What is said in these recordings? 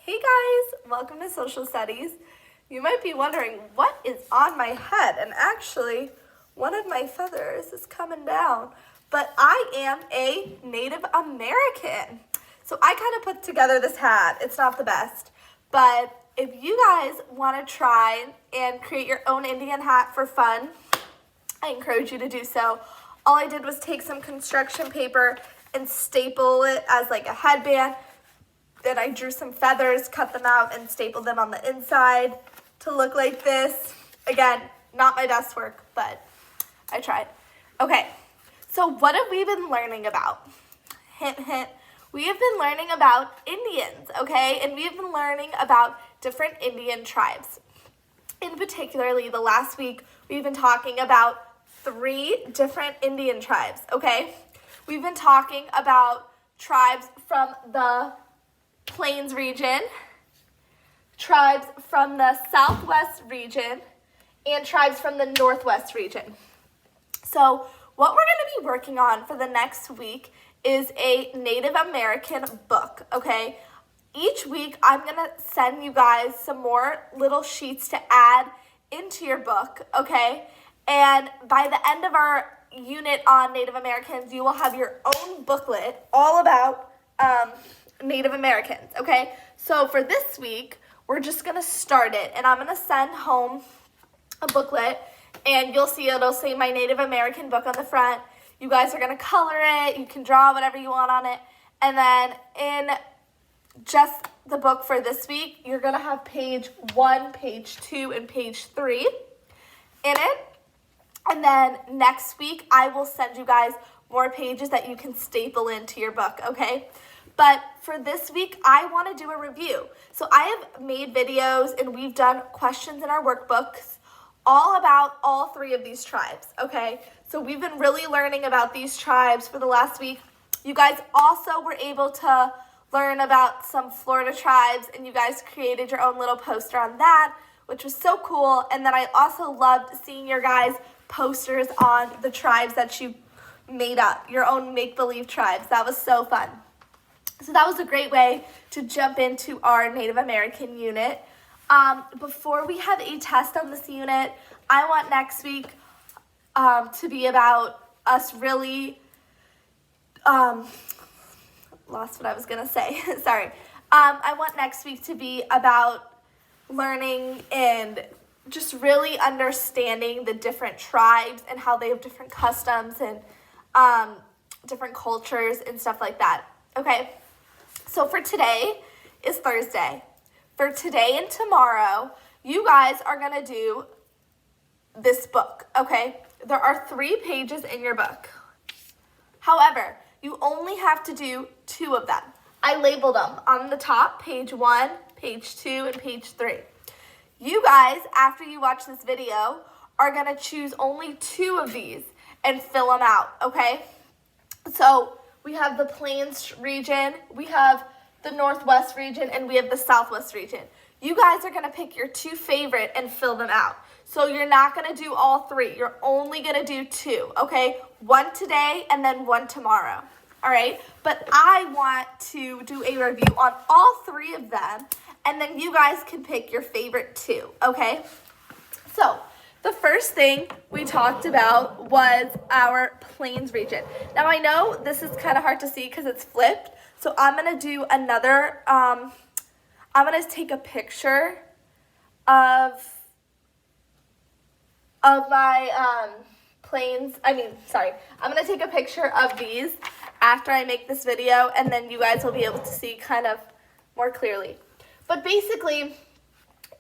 Hey guys, welcome to Social Studies. You might be wondering what is on my head, and actually one of my feathers is coming down, but I am a Native American. So I kind of put together this hat. It's not the best, but if you guys want to try and create your own Indian hat for fun, I encourage you to do so. All I did was take some construction paper and staple it as like a headband. Then I drew some feathers, cut them out, and stapled them on the inside to look like this. Again, not my best work, but I tried. Okay, so what have we been learning about? Hint, hint. We have been learning about Indians, okay? And we have been learning about different Indian tribes. In particularly, the last week, we've been talking about 3 different Indian tribes, okay? We've been talking about tribes from the Plains region, tribes from the Southwest region, and tribes from the Northwest region. So what we're going to be working on for the next week is a Native American book, okay? Each week, I'm going to send you guys some more little sheets to add into your book, okay? And by the end of our unit on Native Americans, you will have your own booklet all about Native Americans, okay? So for this week, we're just going to start it, and I'm going to send home a booklet, and you'll see it'll say my Native American book on the front. You guys are going to color it. You can draw whatever you want on it. And then in just the book for this week, you're going to have page 1, page 2, and page 3 in it. And then next week, I will send you guys more pages that you can staple into your book, okay? But for this week, I want to do a review. So I have made videos and we've done questions in our workbooks all about all 3 of these tribes, okay? So we've been really learning about these tribes for the last week. You guys also were able to learn about some Florida tribes, and you guys created your own little poster on that, which was so cool. And then I also loved seeing your guys' posters on the tribes that you made up, your own make-believe tribes. That was so fun. So that was a great way to jump into our Native American unit. Before we have a test on this unit, I want next week to be about us really, lost what I was going to say, sorry. I want next week to be about learning and just really understanding the different tribes and how they have different customs and different cultures and stuff like that, okay? So for today is Thursday. For today and tomorrow, you guys are going to do this book, okay? There are 3 pages in your book. However, you only have to do 2 of them. I labeled them on the top, page 1, page 2, and page 3. You guys, after you watch this video, are going to choose only 2 of these and fill them out, okay? So we have the Plains region, we have the Northwest region, and we have the Southwest region. You guys are going to pick your 2 favorite and fill them out. So you're not going to do all 3. You're only going to do 2, okay? 1 today and then 1 tomorrow, all right? But I want to do a review on all 3 of them, and then you guys can pick your favorite 2, okay? So the first thing we talked about was our Plains region. Now I know this is kind of hard to see because it's flipped, so I'm going to do another, I'm going to take a picture of my Plains, I'm going to take a picture of these after I make this video, and then you guys will be able to see kind of more clearly. But basically,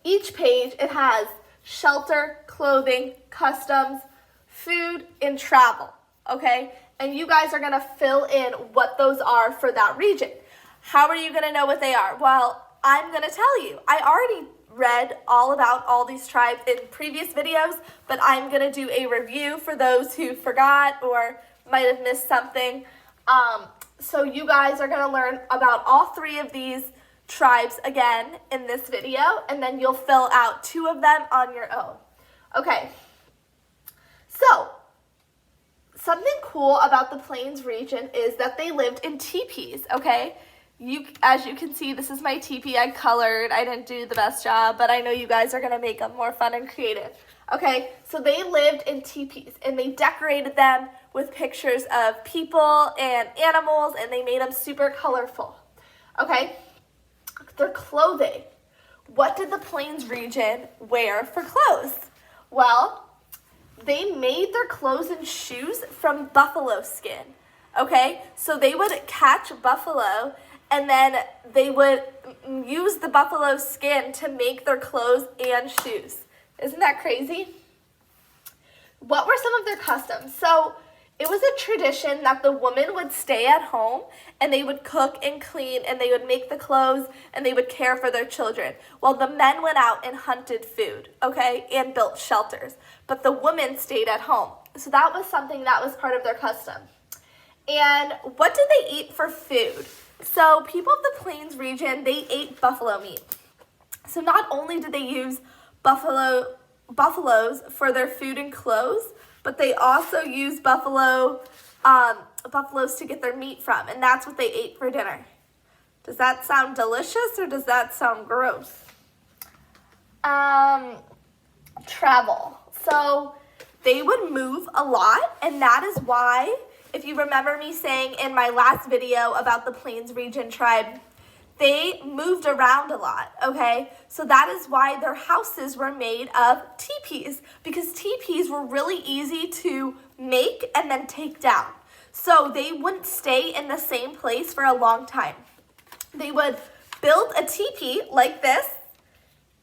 each page, it has shelter, clothing, customs, food, and travel, okay? And you guys are going to fill in what those are for that region. How are you going to know what they are? Well, I'm going to tell you. I already read all about all these tribes in previous videos, but I'm going to do a review for those who forgot or might have missed something. So you guys are going to learn about all 3 of these tribes again in this video, and then you'll fill out 2 of them on your own. Okay, so something cool about the Plains region is that they lived in teepees, okay? as you can see, this is my teepee. I colored. I didn't do the best job, but I know you guys are going to make them more fun and creative. Okay, so they lived in teepees, and they decorated them with pictures of people and animals, and they made them super colorful. Okay, their clothing. What did the Plains region wear for clothes? Well, they made their clothes and shoes from buffalo skin. Okay, so they would catch buffalo, and then they would use the buffalo skin to make their clothes and shoes. Isn't that crazy? What were some of their customs? So it was a tradition that the woman would stay at home, and they would cook and clean, and they would make the clothes, and they would care for their children, while the men went out and hunted food, okay, and built shelters. But the women stayed at home. So that was something that was part of their custom. And what did they eat for food? So people of the Plains region, they ate buffalo meat. So not only did they use buffaloes for their food and clothes, but they also used buffaloes to get their meat from, and that's what they ate for dinner. Does that sound delicious, or does that sound gross? Travel. So they would move a lot, and that is why, if you remember me saying in my last video about the Plains region tribe, they moved around a lot, okay? So that is why their houses were made of teepees, because teepees were really easy to make and then take down. So they wouldn't stay in the same place for a long time. They would build a teepee like this,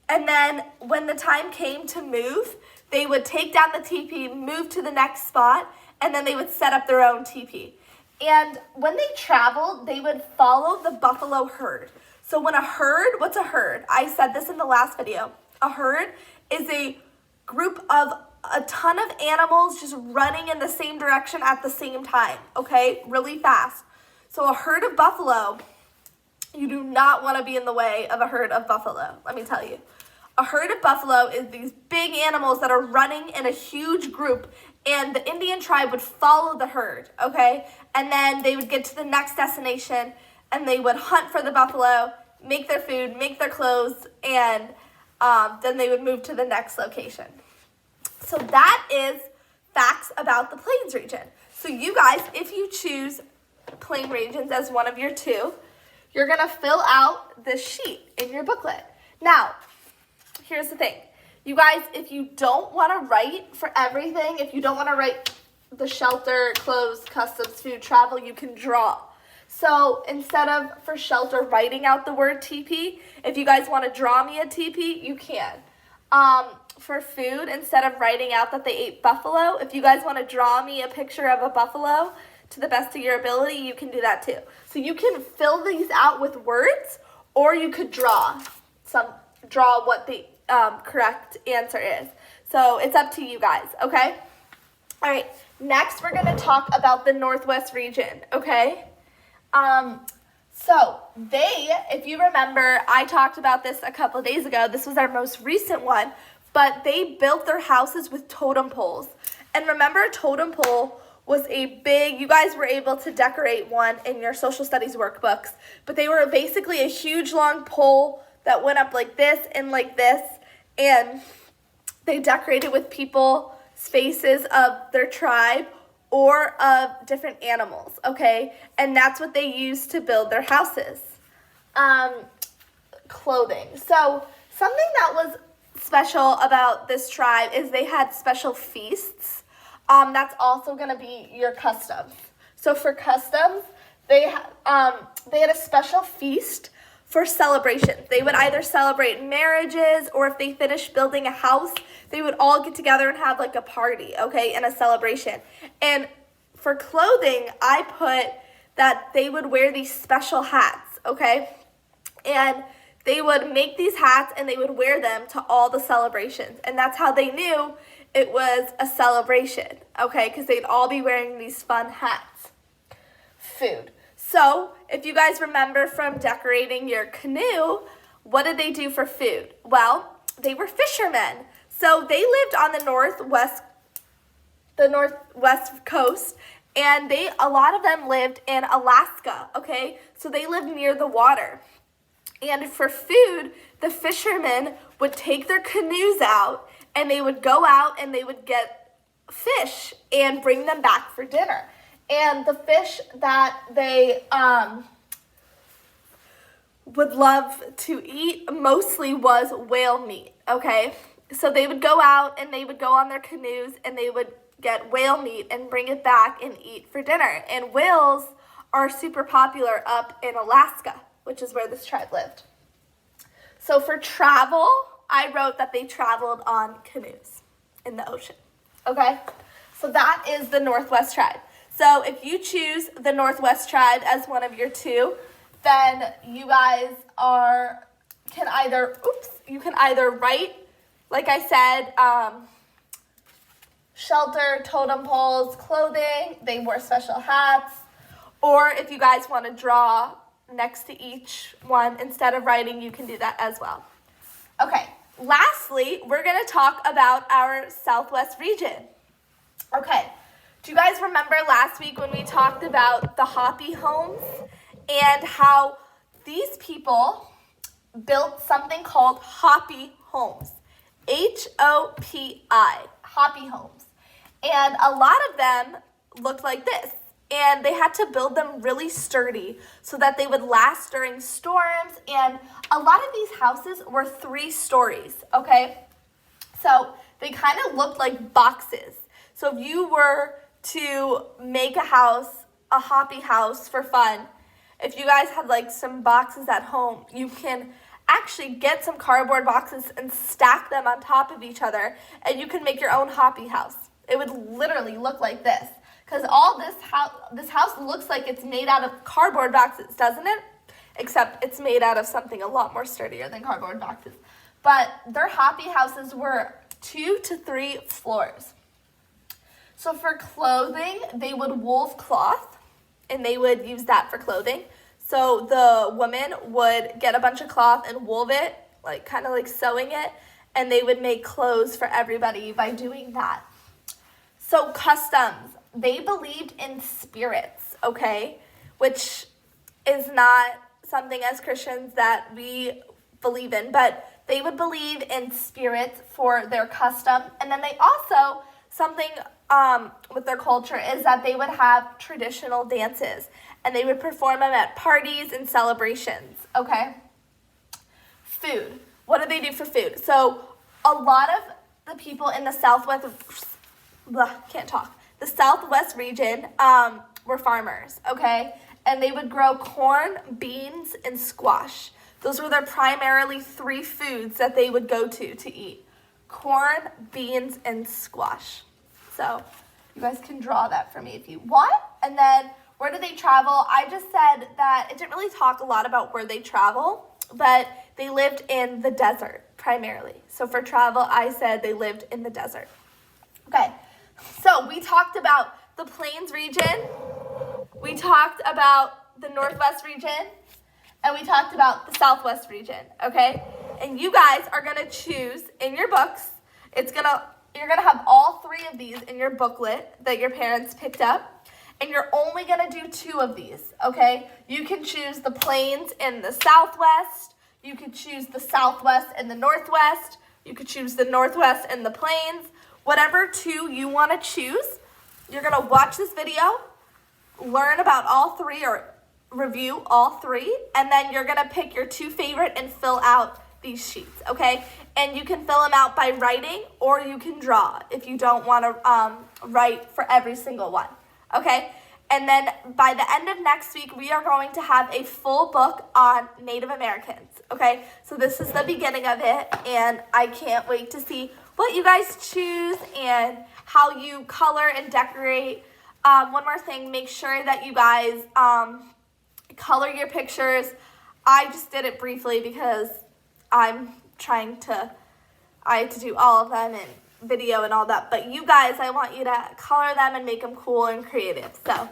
and then when the time came to move, they would take down the teepee, move to the next spot, and then they would set up their own teepee. And when they traveled, they would follow the buffalo herd. So when what's a herd? I said this in the last video. A herd is a group of a ton of animals just running in the same direction at the same time, okay? Really fast. So a herd of buffalo, you do not want to be in the way of a herd of buffalo, let me tell you. A herd of buffalo is these big animals that are running in a huge group, and the Indian tribe would follow the herd, okay? And then they would get to the next destination, and they would hunt for the buffalo, make their food, make their clothes, and then they would move to the next location. So that is facts about the Plains region. So you guys, if you choose Plain Regions as one of your two, you're going to fill out this sheet in your booklet. Now, here's the thing. You guys, if you don't want to write for everything, if you don't want to write the shelter, clothes, customs, food, travel, you can draw. So instead of, for shelter, writing out the word teepee, if you guys want to draw me a teepee, you can. For food, instead of writing out that they ate buffalo, if you guys want to draw me a picture of a buffalo to the best of your ability, you can do that too. So you can fill these out with words, or you could draw what the correct answer is. So it's up to you guys, okay? All right, next we're going to talk about the Northwest region, okay? So if you remember, I talked about this a couple days ago. This was our most recent one, but they built their houses with totem poles. And remember, a totem pole was you guys were able to decorate one in your social studies workbooks, but they were basically a huge long pole that went up like this and like this, and they decorated with people's faces of their tribe or of different animals, okay? And that's what they used to build their houses. Clothing. So something that was special about this tribe is they had special feasts. That's also going to be your customs. So for customs, they had a special feast for celebrations. They would either celebrate marriages, or if they finished building a house, they would all get together and have like a party, okay, and a celebration. And for clothing, I put that they would wear these special hats, okay? And they would make these hats and they would wear them to all the celebrations. And that's how they knew it was a celebration, okay? Because they'd all be wearing these fun hats. Food. So, if you guys remember from decorating your canoe, what did they do for food? Well, they were fishermen. So they lived on the northwest coast, And a lot of them lived in Alaska, okay? So they lived near the water. And for food, the fishermen would take their canoes out, and they would go out and they would get fish and bring them back for dinner. And the fish that they would love to eat mostly was whale meat, okay? So they would go out and they would go on their canoes and they would get whale meat and bring it back and eat for dinner. And whales are super popular up in Alaska, which is where this tribe lived. So for travel, I wrote that they traveled on canoes in the ocean, okay? So that is the Northwest tribe. So if you choose the Northwest tribe as one of your two, then you guys can either write, like I said, shelter, totem poles, clothing, they wore special hats, or if you guys want to draw next to each one instead of writing, you can do that as well. Okay, lastly, we're going to talk about our Southwest region. Okay, do you guys remember last week when we talked about the Hopi homes and how these people built something called Hopi homes? H-O-P-I, Hopi homes. And a lot of them looked like this. And they had to build them really sturdy so that they would last during storms. And a lot of these houses were 3 stories, okay? So they kind of looked like boxes. So if you were to make a house, a Hopi house for fun, if you guys had like some boxes at home, you can actually get some cardboard boxes and stack them on top of each other, and you can make your own Hopi house. It would literally look like this. Because all this house looks like it's made out of cardboard boxes, doesn't it? Except it's made out of something a lot more sturdier than cardboard boxes. But their Hopi houses were 2 to 3 floors. So for clothing, they would wool cloth, and they would use that for clothing. So the woman would get a bunch of cloth and wool it, like kind of like sewing it, and they would make clothes for everybody by doing that. So customs. They believed in spirits, okay, which is not something as Christians that we believe in, but they would believe in spirits for their custom. And then they also, something with their culture is that they would have traditional dances, and they would perform them at parties and celebrations, okay? Food. What do they do for food? So a lot of the people in the the Southwest region were farmers, okay? And they would grow corn, beans, and squash. Those were their primarily 3 foods that they would go to eat. Corn, beans, and squash. So you guys can draw that for me if you want. And then where do they travel? I just said that it didn't really talk a lot about where they travel, but they lived in the desert primarily. So for travel, I said they lived in the desert. Okay. So we talked about the Plains region, we talked about the Northwest region, and we talked about the Southwest region, okay? And you guys are going to choose in your books, you're going to have all 3 of these in your booklet that your parents picked up, and you're only going to do 2 of these, okay? You can choose the Plains in the Southwest, you could choose the Southwest and the Northwest, you could choose the Northwest and the Plains. Whatever 2 you want to choose, you're going to watch this video, learn about all 3 or review all 3, and then you're going to pick your 2 favorite and fill out these sheets, okay? And you can fill them out by writing, or you can draw if you don't want to write for every single one, okay? And then by the end of next week, we are going to have a full book on Native Americans, okay? So this is the beginning of it, and I can't wait to see what you guys choose and how you color and decorate. One more thing, make sure that you guys color your pictures. I just did it briefly because I had to do all of them and video and all that. But you guys, I want you to color them and make them cool and creative. So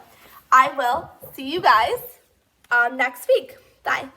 I will see you guys next week. Bye.